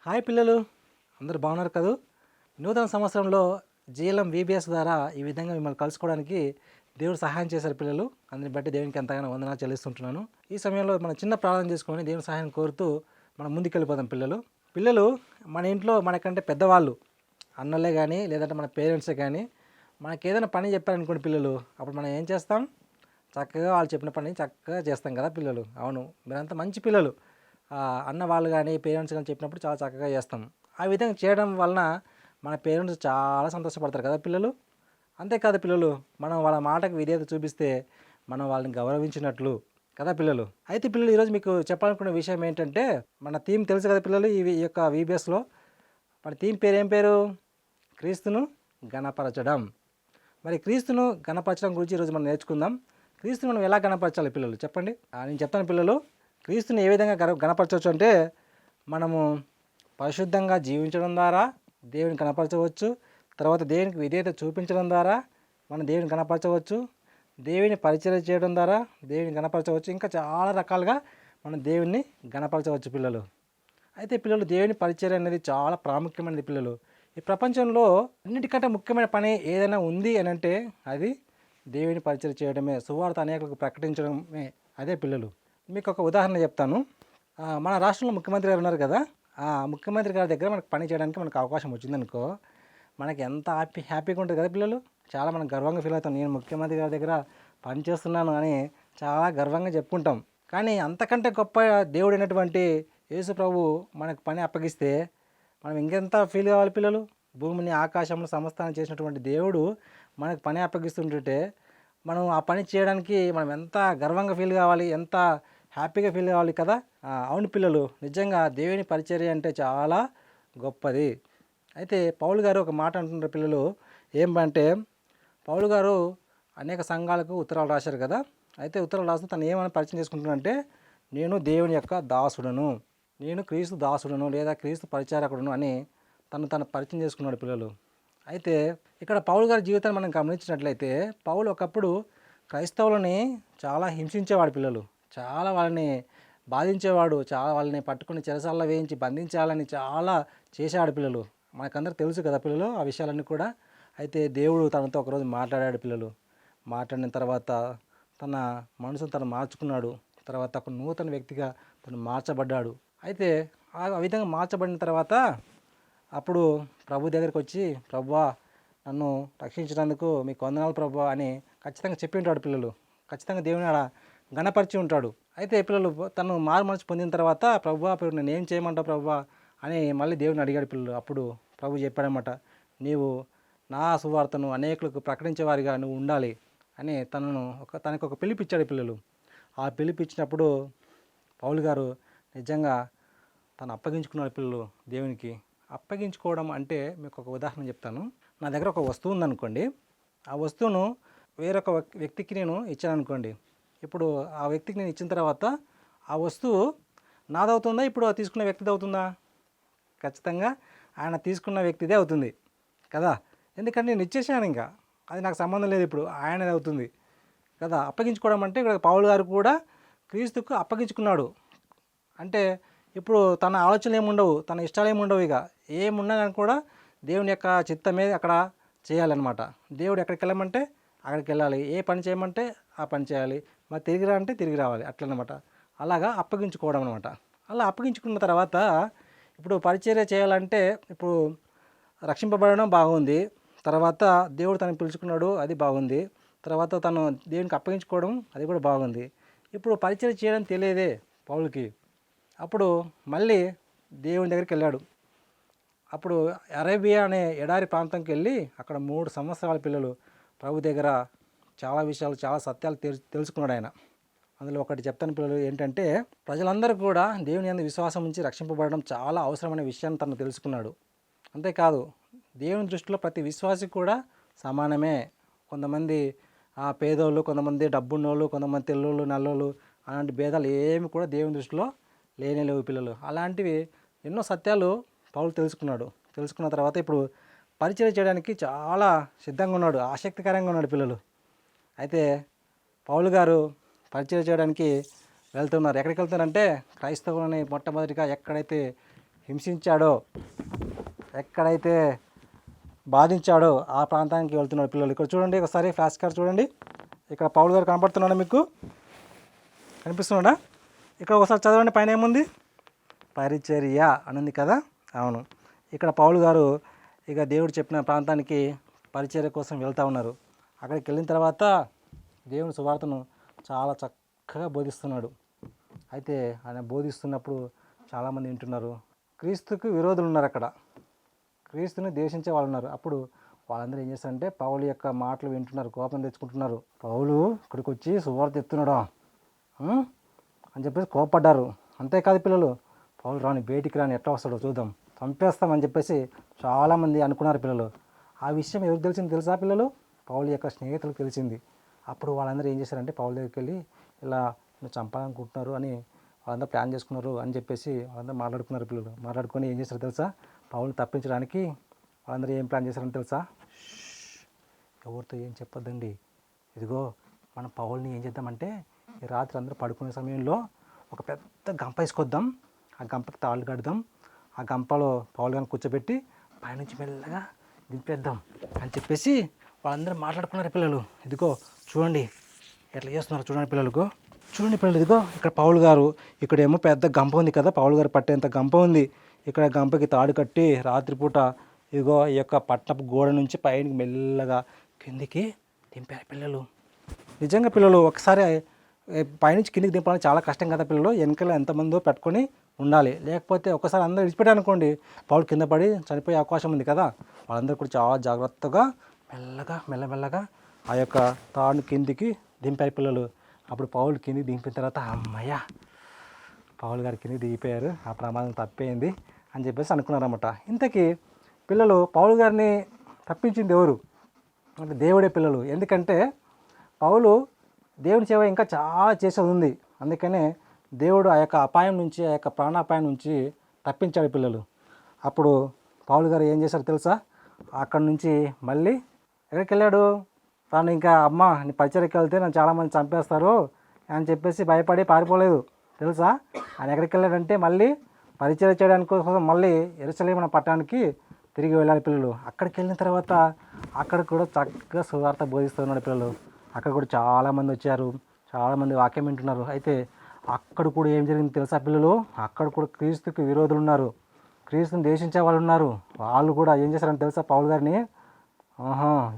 Hi పిల్లలు, అందరూ బాగున్నారు కదూ? నూతన సంవత్సరంలో జీఎల్ఎం వీబీఎస్ ద్వారా ఈ విధంగా మిమ్మల్ని కలుసుకోవడానికి దేవుడు సహాయం చేశారు పిల్లలు. అందుని బట్టి దేవునికి ఎంతగానో వందనాలు చెల్లిస్తుంటున్నాను. ఈ సమయంలో మనం చిన్న ప్రార్థన చేసుకొని దేవుని సహాయం కోరుతూ మనం ముందుకెళ్ళిపోదాం పిల్లలు. పిల్లలు మన ఇంట్లో మనకంటే పెద్దవాళ్ళు, అన్నలే కానీ లేదంటే మన పేరెంట్సే కానీ మనకి ఏదైనా పని చెప్పారనుకోండి పిల్లలు, అప్పుడు మనం ఏం చేస్తాం? చక్కగా వాళ్ళు చెప్పిన పని చక్కగా చేస్తాం కదా పిల్లలు. అవును, మీరంతా మంచి పిల్లలు. అన్న వాళ్ళు కానీ పేరెంట్స్ కానీ చెప్పినప్పుడు చాలా చక్కగా చేస్తాం. ఆ విధంగా చేయడం వలన మన పేరెంట్స్ చాలా సంతోషపడతారు కదా పిల్లలు. అంతేకాదు పిల్లలు, మనం వాళ్ళ మాటకు విధేయత చూపిస్తే మనం వాళ్ళని గౌరవించినట్లు కదా పిల్లలు. అయితే పిల్లలు, ఈరోజు మీకు చెప్పాలనుకున్న విషయం ఏంటంటే, మన థీమ్ తెలుసు కదా పిల్లలు. ఈ యొక్క వీబీఎస్లో మన థీమ్ పేరు ఏం పేరు? క్రీస్తును గణపరచడం. మరి క్రీస్తును గణపరచడం గురించి ఈరోజు మనం నేర్చుకుందాం. క్రీస్తును మనం ఎలా గణపరచాలి పిల్లలు చెప్పండి. నేను చెప్తాను పిల్లలు. క్రీస్తుని ఏ విధంగా గణపరచవచ్చు అంటే, మనము పరిశుద్ధంగా జీవించడం ద్వారా దేవుని గణపరచవచ్చు. తర్వాత దేవునికి విధేయత చూపించడం ద్వారా మనం దేవుని గణపరచవచ్చు. దేవుని పరిచయం చేయడం ద్వారా దేవుని గణపరచవచ్చు. ఇంకా చాలా రకాలుగా మనం దేవుని గణపరచవచ్చు పిల్లలు. అయితే పిల్లలు, దేవుని పరిచయం అనేది చాలా ప్రాముఖ్యమైనది పిల్లలు. ఈ ప్రపంచంలో అన్నిటికంటే ముఖ్యమైన పని ఏదైనా ఉంది అని అంటే అది దేవుని పరిచయం చేయడమే, సువార్త అనేకులకు ప్రకటించడమే. అదే పిల్లలు. మీకు ఒక ఉదాహరణ చెప్తాను. మన రాష్ట్రంలో ముఖ్యమంత్రి గారు ఉన్నారు కదా. ఆ ముఖ్యమంత్రి గారి దగ్గర మనకు పని చేయడానికి మనకు అవకాశం వచ్చిందనుకో, మనకి ఎంత హ్యాపీగా ఉంటుంది కదా పిల్లలు. చాలా మనం గర్వంగా ఫీల్ అవుతాం. నేను ముఖ్యమంత్రి గారి దగ్గర పని చేస్తున్నాను అని చాలా గర్వంగా చెప్పుకుంటాం. కానీ అంతకంటే గొప్ప దేవుడైనటువంటి యేసు ప్రభు మనకు పని అప్పగిస్తే మనం ఇంకెంత ఫీల్ కావాలి పిల్లలు. భూమిని ఆకాశంలో సమస్తాన్ని చేసినటువంటి దేవుడు మనకు పని అప్పగిస్తుంటే మనం ఆ పని చేయడానికి మనం ఎంత గర్వంగా ఫీల్ కావాలి, ఎంత హ్యాపీగా ఫీల్ కావాలి కదా. అవును పిల్లలు, నిజంగా దేవుని పరిచర్య అంటే చాలా గొప్పది. అయితే పౌలు గారు ఒక మాట అంటున్నారు పిల్లలు. ఏమంటే, పౌలు గారు అనేక సంఘాలకు ఉత్తరాలు రాశారు కదా. అయితే ఉత్తరాలు రాస్తూ తను ఏమని పరిచయం చేసుకుంటున్నాడంటే, నేను దేవుని యొక్క దాసుడను, నేను క్రీస్తు దాసుడను లేదా క్రీస్తు పరిచారకుడును అని తను పరిచయం చేసుకున్నాడు పిల్లలు. అయితే ఇక్కడ పౌలు గారి జీవితాన్ని మనం గమనించినట్లయితే, పౌలు ఒకప్పుడు క్రైస్తవులని చాలా హింసించేవాడు పిల్లలు. చాలా వాళ్ళని బాధించేవాడు. చాలా వాళ్ళని పట్టుకుని చెరసాలలో వేయించి బంధించాలని చాలా చేసేవాడు పిల్లలు. మనకందరూ తెలుసు కదా పిల్లలు ఆ విషయాలన్నీ కూడా. అయితే దేవుడు తనతో ఒకరోజు మాట్లాడాడు పిల్లలు. మాట్లాడిన తర్వాత తన మనసును తను మార్చుకున్నాడు. తర్వాత ఒక నూతన వ్యక్తిగా తను మార్చబడ్డాడు. అయితే ఆ విధంగా మార్చబడిన తర్వాత అప్పుడు ప్రభు దగ్గరికి వచ్చి, ప్రభువా నన్ను రక్షించినందుకు మీకు వందనాలు ప్రభువా అని ఖచ్చితంగా చెప్పి ఉంటాడు పిల్లలు. ఖచ్చితంగా దేవుని ఆడ గణపరిచి ఉంటాడు. అయితే పిల్లలు తను మారు మనసు పొందిన తర్వాత, ప్రభువా ఇప్పుడు నేను ఏం చేయమంటావు ప్రభువా అని మళ్ళీ దేవుని అడిగాడు పిల్లలు. అప్పుడు ప్రభు చెప్పాడనమాట, నీవు నా సువార్తను అనేకులకు ప్రకటించేవారిగా నువ్వు ఉండాలి అని తనకు ఒక పిలిపిచ్చాడు పిల్లలు. ఆ పిలిపిచ్చినప్పుడు పౌలు గారు నిజంగా తను అప్పగించుకున్నాడు పిల్లలు దేవునికి. అప్పగించుకోవడం అంటే మీకు ఒక ఉదాహరణ చెప్తాను. నా దగ్గర ఒక వస్తువు ఉందనుకోండి. ఆ వస్తువును వేరొక వ్యక్తికి నేను ఇచ్చాను అనుకోండి. ఇప్పుడు ఆ వ్యక్తికి నేను ఇచ్చిన తర్వాత ఆ వస్తువు నాదవుతుందా, ఇప్పుడు తీసుకున్న వ్యక్తిది అవుతుందా? ఖచ్చితంగా ఆయన తీసుకున్న వ్యక్తిదే అవుతుంది కదా. ఎందుకంటే నేను ఇచ్చేసాను, ఇంకా అది నాకు సంబంధం లేదు, ఇప్పుడు ఆయనది అవుతుంది కదా. అప్పగించుకోవడం అంటే ఇక్కడ పౌలు గారు కూడా క్రీస్తుకు అప్పగించుకున్నాడు. అంటే ఇప్పుడు తన ఆలోచనలు ఏముండవు, తన ఇష్టాలు ఏముండవు. ఇక ఏమున్నా కానీ కూడా దేవుని యొక్క చిత్తమే అక్కడ చేయాలన్నమాట. దేవుడు ఎక్కడికి వెళ్ళమంటే అక్కడికి వెళ్ళాలి, ఏ పని చేయమంటే ఆ పని చేయాలి, మరి తిరిగి రా అంటే తిరిగి రావాలి, అట్లనమాట. అలాగా అప్పగించుకోవడం అనమాట. అలా అప్పగించుకున్న తర్వాత ఇప్పుడు పరిచర్య చేయాలంటే, ఇప్పుడు రక్షింపబడడం బాగుంది, తర్వాత దేవుడు తనని పిలుచుకున్నాడు, అది బాగుంది, తర్వాత తను దేవునికి అప్పగించుకోవడం అది కూడా బాగుంది. ఇప్పుడు పరిచర్య చేయడం తెలియదే పౌలుకి. అప్పుడు మళ్ళీ దేవుని దగ్గరికి వెళ్ళాడు. అప్పుడు అరేబియా అనే ఎడారి ప్రాంతంకి వెళ్ళి అక్కడ 3 సంవత్సరాల పిల్లలు ప్రభు దగ్గర చాలా విషయాలు, చాలా సత్యాలు తెలుసుకున్నాడు ఆయన. అందులో ఒకటి చెప్తాను పిల్లలు, ఏంటంటే ప్రజలందరూ కూడా దేవుని యందు విశ్వాసం ఉంచి రక్షింపబడడం చాలా అవసరమైన విషయాన్ని తను తెలుసుకున్నాడు. అంతేకాదు, దేవుని దృష్టిలో ప్రతి విశ్వాసి కూడా సమానమే. కొంతమంది పేదోళ్ళు, కొంతమంది డబ్బున్నోళ్ళు, కొంతమంది తెల్లోళ్ళు, నల్లోళ్ళు, అలాంటి భేదాలు ఏమి కూడా దేవుని దృష్టిలో లేవు పిల్లలు. అలాంటివి ఎన్నో సత్యాలు పౌలు తెలుసుకున్నాడు. తెలుసుకున్న తర్వాత ఇప్పుడు పరిచయం చేయడానికి చాలా సిద్ధంగా ఉన్నాడు, ఆసక్తికరంగా ఉన్నాడు పిల్లలు. అయితే పౌలు గారు పరిచయం చేయడానికి వెళ్తున్నారు. ఎక్కడికి వెళ్తున్నారంటే, క్రైస్తవులని మొట్టమొదటిగా ఎక్కడైతే హింసించాడో, ఎక్కడైతే బాధించాడో ఆ ప్రాంతానికి వెళ్తున్నాడు పిల్లలు. ఇక్కడ చూడండి, ఒకసారి ఫ్లాష్ కార్డ్ చూడండి. ఇక్కడ పౌలు గారు కనపడుతున్నాడా, మీకు కనిపిస్తున్నాడా? ఇక్కడ ఒకసారి చదవండి, పైన ఏముంది? పరిచర్య అని ఉంది కదా. అవును, ఇక్కడ పౌలు గారు ఇక దేవుడు చెప్పిన ప్రాంతానికి పరిచర్య కోసం వెళ్తూ ఉన్నారు. అక్కడికి వెళ్ళిన తర్వాత దేవుని సువార్తను చాలా చక్కగా బోధిస్తున్నాడు. అయితే ఆయన బోధిస్తున్నప్పుడు చాలామంది వింటున్నారు. క్రీస్తుకు విరోధులు ఉన్నారు అక్కడ, క్రీస్తుని ద్వేషించే వాళ్ళు ఉన్నారు. అప్పుడు వాళ్ళందరూ ఏం చేస్తారంటే పౌలు యొక్క మాటలు వింటున్నారు, కోపం తెచ్చుకుంటున్నారు. పౌలు ఇక్కడికి వచ్చి సువార్త ఎత్తున్నాడా అని చెప్పేసి కోపడ్డారు. అంతేకాదు పిల్లలు, పౌలు రాని బయటికి రాని ఎట్లా వస్తాడో చూద్దాం, చంపేస్తామని చెప్పేసి చాలామంది అనుకున్నారు పిల్లలు. ఆ విషయం ఎవరికి తెలిసింది తెలుసా పిల్లలు? పౌలు యొక్క స్నేహితులకు తెలిసింది. అప్పుడు వాళ్ళందరూ ఏం చేశారంటే పౌలు దగ్గరికి వెళ్ళి ఇలా నువ్వు చంపాలనుకుంటున్నారు అని వాళ్ళందరూ ప్లాన్ చేసుకున్నారు అని చెప్పేసి వాళ్ళందరూ మాట్లాడుకున్నారు పిల్లలు. మాట్లాడుకొని ఏం చేశారు తెలుసా? పౌల్ని తప్పించడానికి వాళ్ళందరూ ఏం ప్లాన్ చేశారని తెలుసా? ఎవరితో ఏం చెప్పొద్దండి. ఇదిగో మనం పౌల్ని ఏం చేద్దామంటే ఈ రాత్రి అందరూ పడుకునే సమయంలో ఒక పెద్ద గంప వేసుకొద్దాం, ఆ గంపకి తాళ్ళు కడదాం, ఆ గంపలో పౌలు గారిని కూర్చోబెట్టి పైనుంచి మెల్లగా దింపేద్దాం అని చెప్పేసి వాళ్ళందరూ మాట్లాడుకున్నారు పిల్లలు. ఇదిగో చూడండి ఎట్లా చేస్తున్నారు, చూడండి పిల్లలకు, చూడండి పిల్లలు. ఇదిగో ఇక్కడ పౌలు గారు, ఇక్కడేమో పెద్ద గంప ఉంది కదా, పౌలు గారు పట్టేంత గంప ఉంది. ఇక్కడ గంపకి తాడు కట్టి రాత్రిపూట ఇదిగో ఈ యొక్క పట్టణపు గోడ నుంచి పైనకి మెల్లగా కిందికి దింపారు పిల్లలు. నిజంగా పిల్లలు ఒకసారి పైనుంచి కిందికి దింపాలని చాలా కష్టం కదా పిల్లలు. వెనకాల ఎంతమందో పెట్టుకొని ఉండాలి, లేకపోతే ఒకసారి అందరూ విడిచిపెట్టారనుకోండి పౌలు కింద పడి చనిపోయే అవకాశం ఉంది కదా. వాళ్ళందరూ కూడా చాలా జాగ్రత్తగా మెల్లమెల్లగా ఆ యొక్క తాడుని కిందికి దింపారు పిల్లలు. అప్పుడు పౌలు కిందికి దింపిన తర్వాత అమ్మయ్య, పౌలు గారి కిందికి దిగిపోయారు, ఆ ప్రమాదం తప్పేయింది అని చెప్పేసి అనుకున్నారన్నమాట. ఇంతకీ పిల్లలు పౌలు గారిని తప్పించింది ఎవరు అంటే దేవుడే పిల్లలు. ఎందుకంటే పౌలు దేవుని సేవ ఇంకా చాలా చేసేది ఉంది. అందుకనే దేవుడు ఆ యొక్క అపాయం నుంచి, ఆ యొక్క ప్రాణాపాయం నుంచి తప్పించాడు పిల్లలు. అప్పుడు పౌలు గారు ఏం చేశారు తెలుసా? అక్కడి నుంచి మళ్ళీ ఎక్కడికి వెళ్ళాడు? తాను ఇంకా అమ్మ నీ పరిచర్యకి వెళ్తే నన్ను చాలామంది చంపేస్తారు అని చెప్పేసి భయపడి పారిపోలేదు తెలుసా. ఆయన ఎక్కడికి వెళ్ళాడంటే మళ్ళీ పరిచర్య చేయడానికి కోసం మళ్ళీ యెరూషలేము అనే పట్టణానికి తిరిగి వెళ్ళాలి పిల్లలు. అక్కడికి వెళ్ళిన తర్వాత అక్కడ కూడా చక్కగా సువార్త బోధిస్తున్నాడు పిల్లలు. అక్కడ కూడా చాలామంది వచ్చారు, చాలామంది వాక్యం వింటున్నారు. అయితే అక్కడ కూడా ఏం జరిగింది తెలుసా పిల్లలు? అక్కడ కూడా క్రీస్తుకి విరోధులు ఉన్నారు, క్రీస్తుని దేశించే వాళ్ళు ఉన్నారు. వాళ్ళు కూడా ఏం చేశారని తెలుసా పౌలు గారిని?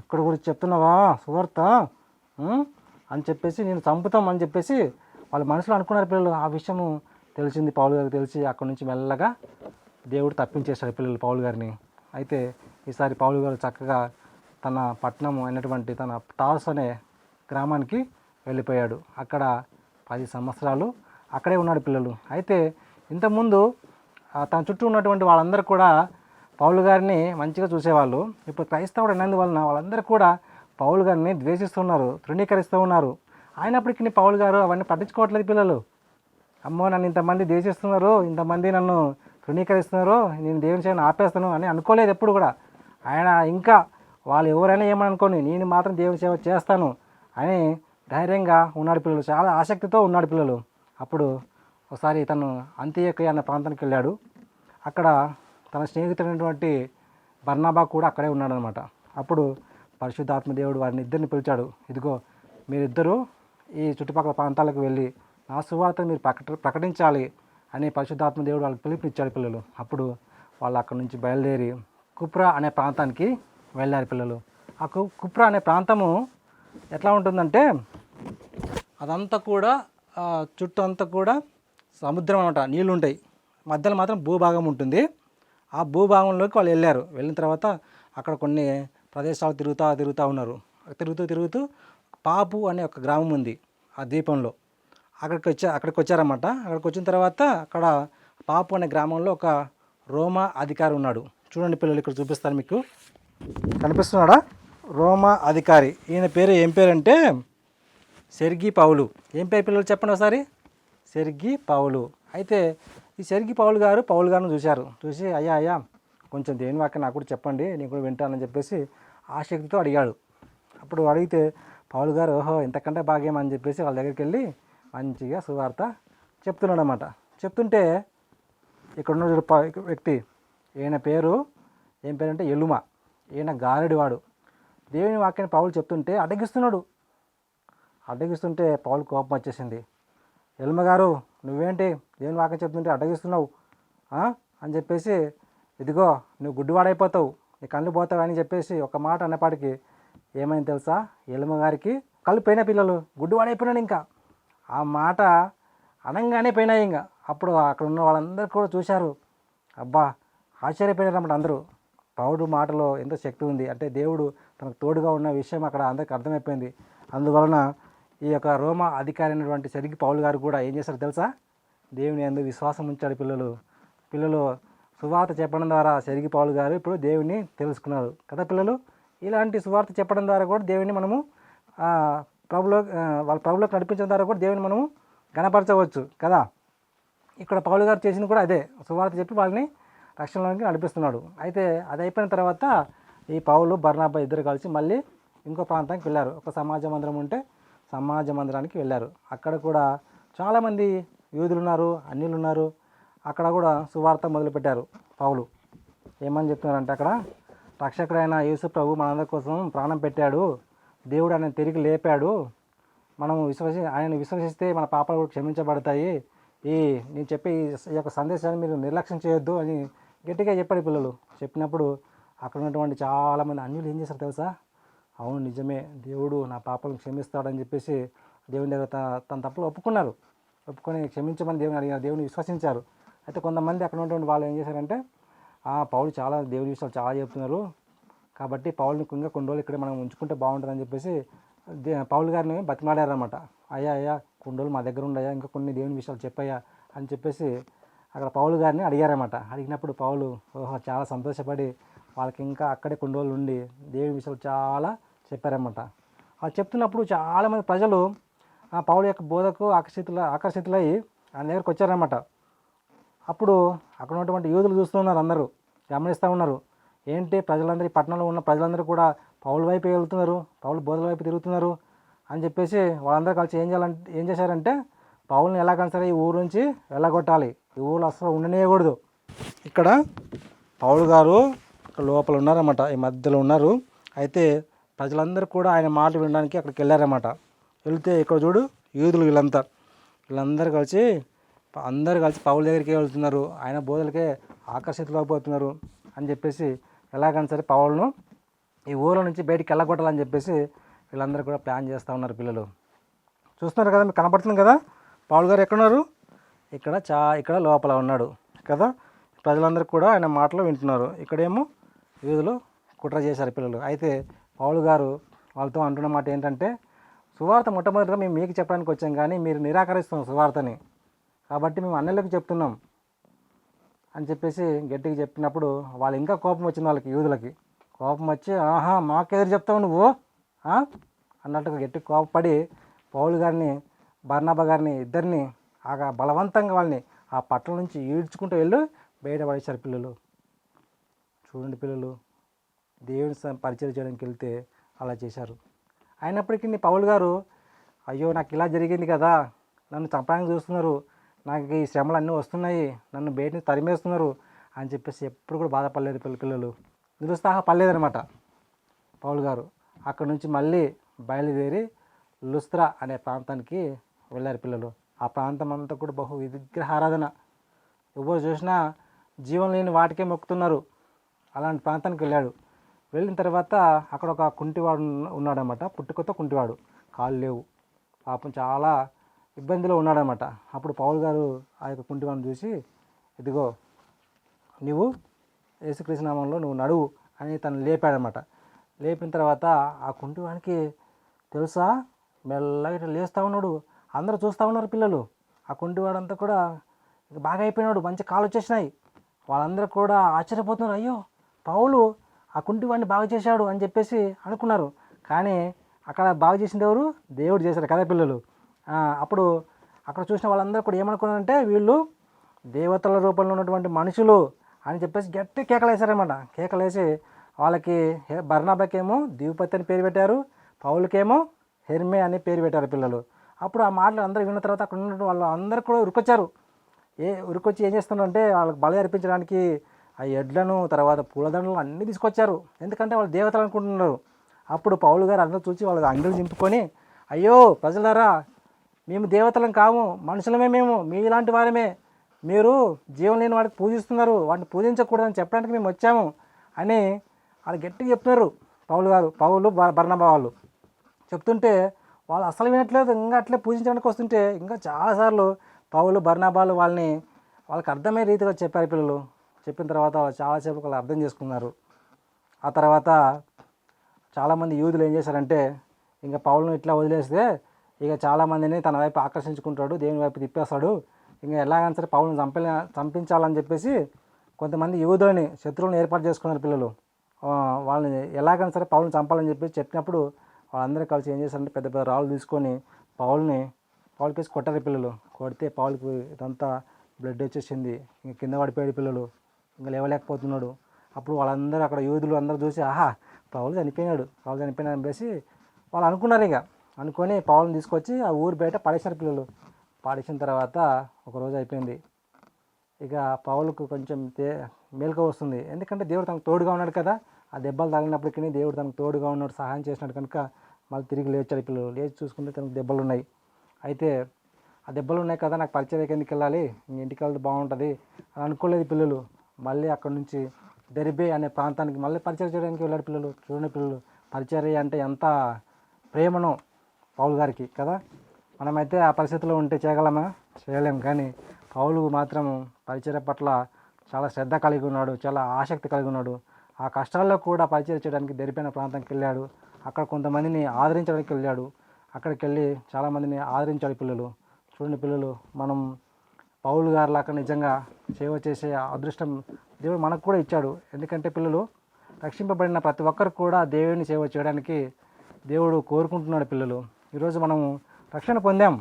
ఇక్కడ గురించి చెప్తున్నావా సువార్త అని చెప్పేసి నేను చంపుతాం అని చెప్పేసి వాళ్ళ మనసులో అనుకున్నారు పిల్లలు. ఆ విషయము తెలిసింది పౌలు గారికి, తెలిసి అక్కడి నుంచి మెల్లగా దేవుడు తప్పించేశాడు పిల్లలు పౌలు గారిని. అయితే ఈసారి పౌలు గారు చక్కగా తన పట్టణం అయినటువంటి తన తార్సు అనే గ్రామానికి వెళ్ళిపోయాడు. అక్కడ 10 సంవత్సరాలు అక్కడే ఉన్నాడు పిల్లలు. అయితే ఇంతకుముందు తన చుట్టూ ఉన్నటువంటి వాళ్ళందరూ కూడా పౌలు గారిని మంచిగా చూసేవాళ్ళు. ఇప్పుడు క్రైస్తవుడు అయినందువలన వాళ్ళందరూ కూడా పౌలు గారిని ద్వేషిస్తున్నారు, తృణీకరిస్తూ ఉన్నారు. అయినప్పటికీ పౌలు గారు అవన్నీ పట్టించుకోవట్లేదు పిల్లలు. అమ్మో నన్ను ఇంతమంది ద్వేషిస్తున్నారు, ఇంతమంది నన్ను తృణీకరిస్తున్నారు, నేను దేవుని చేయని ఆపేస్తాను అని అనుకోలేదు ఎప్పుడు కూడా. ఆయన ఇంకా వాళ్ళు ఎవరైనా ఏమని అనుకోని నేను మాత్రం దేవుని సేవ చేస్తాను అని ధైర్యంగా ఉన్నాడు పిల్లలు, చాలా ఆసక్తితో ఉన్నాడు పిల్లలు. అప్పుడు ఒకసారి తను అంత్యొకయ అనే ప్రాంతానికి వెళ్ళాడు. అక్కడ తన స్నేహితుడైనటువంటి బర్నబా కూడా అక్కడే ఉన్నాడనమాట. అప్పుడు పరిశుద్ధాత్మ దేవుడు వారిని ఇద్దరిని పిలిచాడు. ఇదిగో మీరిద్దరూ ఈ చుట్టుపక్కల ప్రాంతాలకు వెళ్ళి నా సువార్తను మీరు ప్రకటించాలి అని పరిశుద్ధాత్మ దేవుడు వాళ్ళకి పిలుపునిచ్చాడు పిల్లలు. అప్పుడు వాళ్ళు అక్కడ నుంచి బయలుదేరి కుప్రా అనే ప్రాంతానికి వెళ్ళారు పిల్లలు. ఆ కుప్రా అనే ప్రాంతము ఎట్లా ఉంటుందంటే అదంతా కూడా చుట్టూ అంతా కూడా సముద్రం అనమాట, నీళ్ళు ఉంటాయి, మధ్యలో మాత్రం భూభాగం ఉంటుంది. ఆ భూభాగంలోకి వాళ్ళు వెళ్ళారు. వెళ్ళిన తర్వాత అక్కడ కొన్ని ప్రదేశాలు తిరుగుతూ ఉన్నారు. తిరుగుతూ పాపు అనే ఒక గ్రామం ఉంది ఆ ద్వీపంలో. అక్కడికి వచ్చారన్నమాట. అక్కడికి వచ్చిన తర్వాత అక్కడ పాపు అనే గ్రామంలో ఒక రోమా అధికారి ఉన్నాడు. చూడండి పిల్లలు, ఇక్కడ చూపిస్తాను మీకు, కనిపిస్తున్నాడా? రోమా అధికారి. ఈయన పేరు ఏం పేరు అంటే సెర్గీ పౌలు. ఏం పేరు పిల్లలు చెప్పండి ఒకసారి? సెర్గీ పౌలు. అయితే ఈ సెర్గీ పౌలు గారిని చూసి అయ్యా కొంచెం దేని వాక్యం నాకు కూడా చెప్పండి, నేను కూడా వింటానని చెప్పేసి ఆసక్తితో అడిగాడు. అప్పుడు అడిగితే పౌలు గారు ఓహో ఇంతకంటే భాగ్యం అని చెప్పేసి వాళ్ళ దగ్గరికి వెళ్ళి మంచిగా సువార్త చెప్తున్నాడు అన్నమాట. చెప్తుంటే ఇక్కడ ఉన్న వ్యక్తి, ఈయన పేరు ఏం పేరంటే ఎలుమ. ఈయన గారడివాడు. దేవుని వాక్యాన్ని పౌలు చెప్తుంటే అడ్డగిస్తుంటే పౌలు కోపం వచ్చేసింది. ఎలుమ గారు, నువ్వేంటి దేవుని వాక్యం చెప్తుంటే అడ్డగిస్తున్నావు అని చెప్పేసి, ఇదిగో నువ్వు గుడ్డివాడైపోతావు, నీ కళ్ళు పోతావు అని చెప్పేసి ఒక మాట అన్నపాటికి ఏమైంది తెలుసా, ఎలుమ గారికి కళ్ళు పోయిన పిల్లలు, గుడ్డివాడైపోయినాడు. ఇంకా ఆ మాట అనంగానే పోయినాయి. ఇంకా అప్పుడు అక్కడ ఉన్న వాళ్ళందరూ కూడా చూశారు. అబ్బా, ఆశ్చర్యపోయినారన్నమాట అందరూ. పౌలు మాటలో ఎంత శక్తి ఉంది అంటే దేవుడు తనకు తోడుగా ఉన్న విషయం అక్కడ అందరికి అర్థమైపోయింది. అందువలన ఈ యొక్క రోమా అధికారి అయినటువంటి సెర్గి పౌలు గారు కూడా ఏం చేశారు తెలుసా, దేవుని యందు విశ్వాసం ఉంచాడు. పిల్లలు సువార్త చెప్పడం ద్వారా సెర్గి పౌలు గారు ఇప్పుడు దేవుని తెలుసుకున్నారు కదా పిల్లలు. ఇలాంటి సువార్త చెప్పడం ద్వారా కూడా దేవుని మనము ప్రభులోకి నడిపించడం ద్వారా కూడా దేవుని మనము గణపరచవచ్చు కదా. ఇక్కడ పౌలు గారు చేసింది కూడా అదే, సువార్త చెప్పి వాళ్ళని రక్షణలోకి నడిపిస్తున్నాడు. అయితే అది అయిపోయిన తర్వాత ఈ పౌలు బర్నాబా ఇద్దరు కలిసి మళ్ళీ ఇంకో ప్రాంతానికి వెళ్ళారు. ఒక సమాజ మందిరం ఉంటే సమాజ మందిరానికి వెళ్ళారు. అక్కడ కూడా చాలామంది యూదులు ఉన్నారు, అన్యులు ఉన్నారు. అక్కడ కూడా సువార్త మొదలుపెట్టారు. పౌలు ఏమని చెప్తున్నారంటే, అక్కడ రక్షకుడైన యేసు ప్రభు మనందరి కోసం ప్రాణం పెట్టాడు, దేవుడు ఆయన తిరిగి లేపాడు, మనము ఆయన విశ్వసిస్తే మన పాపాలు కూడా క్షమించబడతాయి, నేను చెప్పే ఈ యొక్క సందేశాన్ని మీరు నిర్లక్ష్యం చేయొద్దు అని గట్టిగా చెప్పాడు పిల్లలు. చెప్పినప్పుడు అక్కడ ఉన్నటువంటి చాలామంది అన్యులు ఏం చేశారు తెలుసా, అవును నిజమే, దేవుడు నా పాపాలను క్షమిస్తాడని చెప్పేసి దేవుని దగ్గర తన తప్పులు ఒప్పుకొని క్షమించమని దేవుని అడిగారు, దేవుని విశ్వసించారు. అయితే కొంతమంది అక్కడ ఉన్నటువంటి వాళ్ళు ఏం చేశారంటే, పౌలు చాలా దేవుని విషయాలు చాలా చెప్తున్నారు కాబట్టి పౌలుని ఇంకా కొన్ని రోజులు ఇక్కడ మనం ఉంచుకుంటే బాగుంటుందని చెప్పేసి పౌలు గారిని బతిమాడారనమాట. అయ్యా కొన్ని రోజులు మా దగ్గర ఉండయా, ఇంకా కొన్ని దేవుని విషయాలు చెప్పయ్యా అని చెప్పేసి అక్కడ పౌలు గారిని అడిగారన్నమాట. అడిగినప్పుడు పౌలు చాలా సంతోషపడి వాళ్ళకి ఇంకా అక్కడే కొన్ని రోజులు ఉండి దేవుని విషయాలు చాలా చెప్పారన్నమాట. అది చెప్తున్నప్పుడు చాలామంది ప్రజలు పౌలు యొక్క బోధకు ఆకర్షితులై ఆయన దగ్గరకు వచ్చారన్నమాట. అప్పుడు అక్కడ ఉన్నటువంటి యూదులు చూస్తున్నారు, అందరూ గమనిస్తూ ఉన్నారు. ఏంటి ప్రజలందరూ, ఈ పట్టణంలో ఉన్న ప్రజలందరూ కూడా పౌలు వైపు వెళ్తున్నారు, పౌలు బోధల వైపు తిరుగుతున్నారు అని చెప్పేసి వాళ్ళందరూ కలిసి ఏం చేశారంటే, పౌల్ని ఎలాగైనా సరే ఈ ఊరు నుంచి వెళ్ళగొట్టాలి, ఈ ఊళ్ళో అసలు ఉండనేయకూడదు. ఇక్కడ పౌలు గారు లోపల ఉన్నారన్నమాట, ఈ మధ్యలో ఉన్నారు. అయితే ప్రజలందరూ కూడా ఆయన మాట వినడానికి అక్కడికి వెళ్ళారన్నమాట. వెళితే ఇక్కడ చూడు, యూదులు వీళ్ళందరూ కలిసి పౌలు దగ్గరికి వెళ్తున్నారు, ఆయన బోధలకే ఆకర్షితులైపోతున్నారు అని చెప్పేసి ఎలాగైనా సరే పౌలును ఈ ఊళ్ళో నుంచి బయటికి వెళ్ళగొట్టాలని చెప్పేసి వీళ్ళందరూ కూడా ప్లాన్ చేస్తూ ఉన్నారు. పిల్లలు చూస్తున్నారు కదా, మీకు కనపడుతుంది కదా పౌలు గారు ఎక్కడున్నారు, ఇక్కడ లోపల ఉన్నాడు కదా. ప్రజలందరూ కూడా ఆయన మాటలు వింటున్నారు. ఇక్కడేమో యూదులు కుట్ర చేశారు పిల్లలు. అయితే పౌలు గారు వాళ్ళతో అంటున్న మాట ఏంటంటే, సువార్త మొట్టమొదటిగా మేము మీకు చెప్పడానికి వచ్చాం, కానీ మీరు నిరాకరిస్తున్నాం సువార్తని, కాబట్టి మేము అన్నలకు చెప్తున్నాం అని చెప్పేసి గట్టిగా చెప్పినప్పుడు వాళ్ళు ఇంకా కోపం వచ్చింది. వాళ్ళకి యూదులకి కోపం వచ్చి, మాకెదురు చెప్తావు నువ్వు అన్నట్టుగా గట్టి కోపపడి పౌలు గారిని బర్నబా గారిని ఇద్దరిని బలవంతంగా వాళ్ళని ఆ పట్టణం నుంచి ఈడ్చుకుంటూ వెళ్ళి బయట పడేశారు. పిల్లలు చూడండి, పిల్లలు దేవుని పరిచయం చేయడానికి వెళ్తే అలా చేశారు. అయినప్పటికీ పౌలు గారు, అయ్యో నాకు ఇలా జరిగింది కదా, నన్ను చంపడానికి చూస్తున్నారు, నాకు ఈ శ్రమలు అన్నీ వస్తున్నాయి, నన్ను బయటని తరిమేస్తున్నారు అని చెప్పేసి ఎప్పుడు కూడా బాధపడలేదు. పిల్లలు నిరుత్సాహపడలేదనమాట పౌలు గారు. అక్కడ నుంచి మళ్ళీ బయలుదేరి లుస్త్రా అనే ప్రాంతానికి వెళ్ళారు. పిల్లలు ఆ ప్రాంతం అంతా కూడా బహు విగ్రహారాధన, ఎవరు చూసినా జీవం లేని వాటికే మొక్కుతున్నారు. అలాంటి ప్రాంతానికి వెళ్ళిన తర్వాత అక్కడ ఒక కుంటివాడు ఉన్నాడనమాట, పుట్టుకతో కుంటివాడు, కాళ్ళు లేవు, పాపం చాలా ఇబ్బందిలో ఉన్నాడనమాట. అప్పుడు పౌలు గారు ఆ యొక్క కుంటివాడిని చూసి, ఇదిగో నువ్వు యేసుక్రీస్తు నామంలో నువ్వు నడువు అని తను లేపాడనమాట. లేపిన తర్వాత ఆ కుంటివానికి తెలుసా, మెల్లగా ఇట్లా లేస్తూ ఉన్నాడు. అందరూ చూస్తూ ఉన్నారు పిల్లలు. ఆ కుంటివాడంతా కూడా బాగా అయిపోయినాడు, మంచి కాళ్ళు వచ్చేసినాయి. వాళ్ళందరూ కూడా ఆశ్చర్యపోతున్నారు, అయ్యో పౌలు ఆ కుంటివాడిని బాగా చేశాడు అని చెప్పేసి అనుకున్నారు. కానీ అక్కడ బాగా చేసింది ఎవరు, దేవుడు చేశారు కదా పిల్లలు. అప్పుడు అక్కడ చూసిన వాళ్ళందరూ కూడా ఏమనుకున్నారంటే, వీళ్ళు దేవతల రూపంలో ఉన్నటువంటి మనుషులు అని చెప్పేసి గట్టి కేకలేశారన్నమాట. కేకలేసి వాళ్ళకి బర్నబాకేమో ద్విపత్తి అని పేరు పెట్టారు, పౌలుకేమో హెర్మే అని పేరు పెట్టారు పిల్లలు. అప్పుడు ఆ మాటలు అందరూ విన్న తర్వాత అక్కడ ఉన్నటువంటి వాళ్ళు అందరూ కూడా ఉరికొచ్చారు. ఉరికొచ్చి ఏం చేస్తున్నారంటే వాళ్ళకి బలి అర్పించడానికి ఆ ఎడ్లను తర్వాత పూలదండలు అన్నీ తీసుకొచ్చారు. ఎందుకంటే వాళ్ళు దేవతలు అనుకుంటున్నారు. అప్పుడు పౌలు గారు అందరూ చూసి వాళ్ళ అంగీలు చింపుకొని, అయ్యో ప్రజలారా, మేము దేవతలం కాము, మనుషులమే, మేము మీలాంటి వారమే, మీరు జీవం లేని వాడికి పూజిస్తున్నారు, వాటిని పూజించకూడదని చెప్పడానికి మేము వచ్చాము అని వాళ్ళు గట్టిగా చెప్తున్నారు. పౌలు బర్నబా వాళ్ళు చెప్తుంటే వాళ్ళు అసలు వినట్లేదు. ఇంకా అట్లే పూజించడానికి వస్తుంటే ఇంకా చాలాసార్లు పౌలు బర్నబాలు వాళ్ళకి అర్థమయ్యే రీతిలో చెప్పారు పిల్లలు. చెప్పిన తర్వాత చాలాసేపు వాళ్ళు అర్థం చేసుకున్నారు. ఆ తర్వాత చాలామంది యూదులు ఏం చేశారంటే, ఇంకా పౌలును ఇట్లా వదిలేస్తే ఇక చాలామందిని తన వైపు ఆకర్షించుకుంటాడు, దేవుని వైపు తిప్పేస్తాడు, ఇంకా ఎలాగైనా సరే పౌలును చంపించాలని చెప్పేసి కొంతమంది యూదులని శత్రువులను ఏర్పాటు చేసుకున్నారు పిల్లలు. వాళ్ళని ఎలాగైనా సరే పౌలుని చంపాలని చెప్పేసి చెప్పినప్పుడు వాళ్ళందరూ కలిసి ఏం చేశారంటే పెద్ద పెద్ద రాళ్ళు తీసుకొని పౌలుకేసి కొట్టారు పిల్లలు. కొడితే పౌలుకి ఇదంతా బ్లడ్ వచ్చేసింది. ఇంక కింద పడిపోయాడు పిల్లలు, ఇంకా లేవలేకపోతున్నాడు. అప్పుడు వాళ్ళందరూ అక్కడ యూదులు అందరూ చూసి, ఆహా పౌలు చనిపోయినాడు అనేసి వాళ్ళు అనుకున్నారు. ఇక అనుకొని పౌలుని తీసుకొచ్చి ఆ ఊరు బయట పడేశారు పిల్లలు. పడేసిన తర్వాత ఒకరోజు అయిపోయింది. ఇక పౌలుకు కొంచెం మేలుకో వస్తుంది. ఎందుకంటే దేవుడు తనకు తోడుగా ఉన్నాడు కదా. ఆ దెబ్బలు తగిలినప్పటికీ దేవుడు తనకు తోడుగా ఉన్నాడు, సహాయం చేసినాడు కనుక మళ్ళీ తిరిగి లేచాడు పిల్లలు. లేచి చూసుకుంటే తనకు దెబ్బలు ఉన్నాయి. అయితే ఆ దెబ్బలు ఉన్నాయి కదా, నాకు పరిచర్యకి ఎందుకు వెళ్ళాలి, ఇంటికి వెళ్తే బాగుంటుంది అని అనుకోలేదు పిల్లలు. మళ్ళీ అక్కడ నుంచి దెర్బే అనే ప్రాంతానికి మళ్ళీ పరిచర్య చేయడానికి వెళ్ళాడు పిల్లలు. చూడండి పిల్లలు, పరిచర్య అంటే ఎంత ప్రేమనో పౌలు గారికి కదా. మనమైతే ఆ పరిస్థితిలో ఉంటే చేయగలమా? చేయలేం. కానీ పౌలు మాత్రం పరిచర్య పట్ల చాలా శ్రద్ధ కలిగి ఉన్నాడు, చాలా ఆసక్తి కలిగి ఉన్నాడు. ఆ కష్టాల్లో కూడా పరిచర్య చేయడానికి దెర్బే ప్రాంతానికి వెళ్ళాడు. అక్కడ కొంతమందిని ఆదరించడానికి వెళ్ళాడు. అక్కడికి వెళ్ళి చాలామందిని ఆదరించాడు పిల్లలు. చూడండి పిల్లలు, మనం పౌలు గారిలాగా నిజంగా సేవ చేసే అదృష్టం దేవుడు మనకు కూడా ఇచ్చాడు. ఎందుకంటే పిల్లలు, రక్షింపబడిన ప్రతి ఒక్కరు కూడా దేవుని సేవ చేయడానికి దేవుడు కోరుకుంటున్నాడు పిల్లలు. ఈరోజు మనము రక్షణ పొందాం,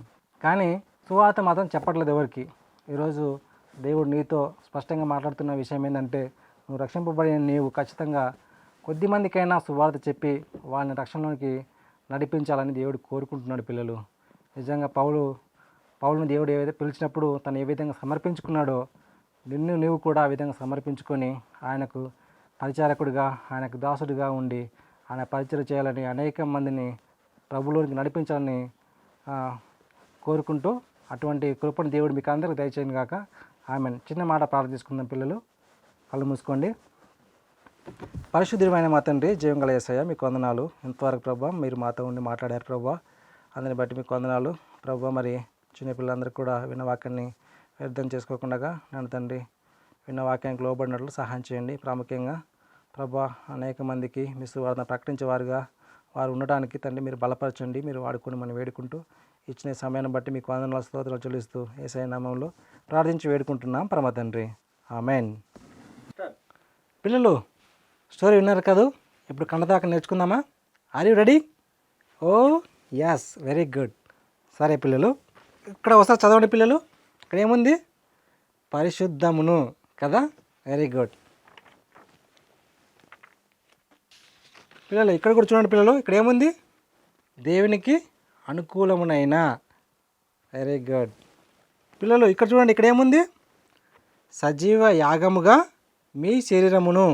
కానీ సువార్త మాత్రం చెప్పట్లేదు ఎవరికి. ఈరోజు దేవుడు నీతో స్పష్టంగా మాట్లాడుతున్న విషయం ఏంటంటే, నువ్వు రక్షింపబడిన నీవు ఖచ్చితంగా కొద్దిమందికైనా సువార్త చెప్పి వాళ్ళని రక్షణలోనికి నడిపించాలని దేవుడు కోరుకుంటున్నాడు పిల్లలు. నిజంగా పౌలును దేవుడు ఏదైతే పిలిచినప్పుడు తను ఏ విధంగా సమర్పించుకున్నాడో, నీవు కూడా ఆ విధంగా సమర్పించుకొని ఆయనకు పరిచారకుడిగా, ఆయనకు దాసుడిగా ఉండి ఆయన పరిచయం చేయాలని, అనేక మందిని ప్రభువులోనికి నడిపించాలని కోరుకుంటూ, అటువంటి కృపను దేవుడు మీకు అందరికీ దయచేయను గాక. ఆమెన్. చిన్న మాట ప్రార్థించుకుందాం పిల్లలు. కళ్ళు మూసుకోండి. పరిశుద్ధమైన మా తండ్రి, జీవం గల యేసయ్య, మీకు వందనాలు. ఇంతవరకు ప్రభా మీరు మాతో ఉండి మాట్లాడారు ప్రభా, అందరిని బట్టి మీకు వందనాలు ప్రభా. మరి చిన్నపిల్లలందరూ కూడా విన్న వాక్యాన్ని వ్యర్థం చేసుకోకుండా నన్ను తండ్రి విన్న వాక్యానికి లోబడినట్లు సహాయం చేయండి. ప్రాముఖ్యంగా ప్రభా, అనేక మందికి మీ సువార్తను ప్రకటించేవారుగా వారు ఉండడానికి తండ్రి మీరు బలపరచండి, మీరు వాడుకొని మనం వేడుకుంటూ ఇచ్చిన సమయాన్ని బట్టి మీకు వందనాలు స్తోత్రాలు చెల్లిస్తూ యేసయ్య నామములో ప్రార్థించి వేడుకుంటున్నాం పరమ తండ్రి. ఆమెన్. పిల్లలు, స్టోరీ విన్నారు కదా. ఇప్పుడు కన్నదాకా నేర్చుకుందామా? Are you ready? Oh yes, very good. సరే పిల్లలు, ఇక్కడ ఒకసారి చదవండి పిల్లలు. ఇక్కడ ఏముంది? పరిశుద్ధమును కదా. వెరీ గుడ్ పిల్లలు. ఇక్కడ కూడా చూడండి పిల్లలు, ఇక్కడ ఏముంది? దేవునికి అనుకూలమునైన. వెరీ గుడ్ పిల్లలు. ఇక్కడ చూడండి, ఇక్కడ ఏముంది? సజీవ యాగముగా మీ శరీరమును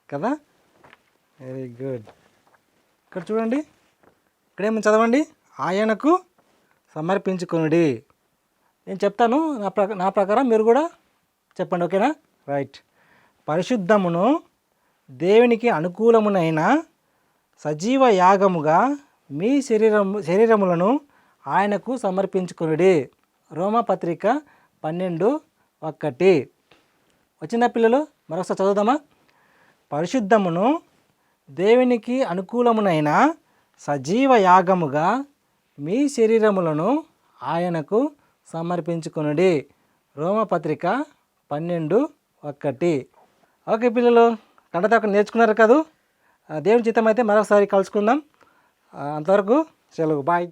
కదా. Very good. ఇక్కడ చూడండి, ఇక్కడేమో చదవండి, ఆయనకు సమర్పించుకొనుడి. నేను చెప్తాను, నా ప్రకారం మీరు కూడా చెప్పండి, ఓకేనా? రైట్. పరిశుద్ధమును దేవునికి అనుకూలమునైన సజీవ యాగముగా మీ శరీరములను ఆయనకు సమర్పించుకొనుడి. రోమపత్రిక 12:1. వచ్చిందా పిల్లలు? మరొకసారి చదువుదామా? పరిశుద్ధమును దేవునికి అనుకూలమునైన సజీవ యాగముగా మీ శరీరములను ఆయనకు సమర్పించుకొనుడి. రోమపత్రిక 12:1. ఓకే పిల్లలు, కంటదాకా నేర్చుకున్నారు కదా. దేవుని చిత్తం అయితే మరొకసారి కలుసుకుందాం. అంతవరకు సెలవు, బాయ్.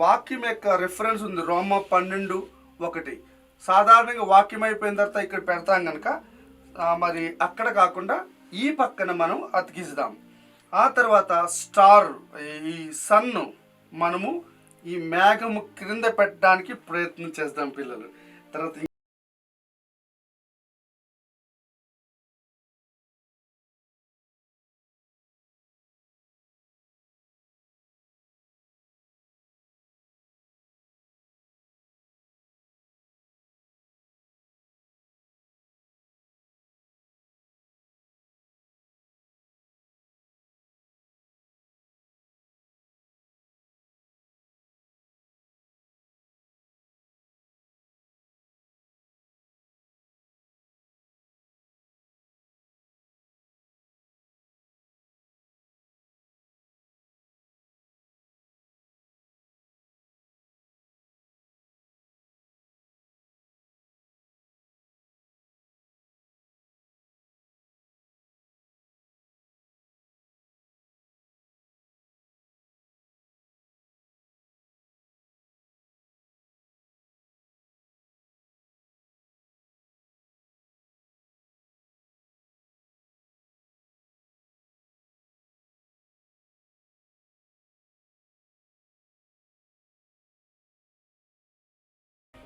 వాక్యం యొక్క రిఫరెన్స్ ఉంది రోమ 12:1. సాధారణంగా వాక్యం అయిపోయిన తర్వాత ఇక్కడ పెడతాం కనుక మరి అక్కడ కాకుండా ఈ పక్కన మనం అతికిస్తాం. ఆ తర్వాత స్టార్, ఈ సన్ను మనము ఈ మేఘము క్రింద పెట్టడానికి ప్రయత్నం చేద్దాం పిల్లలు. తర్వాత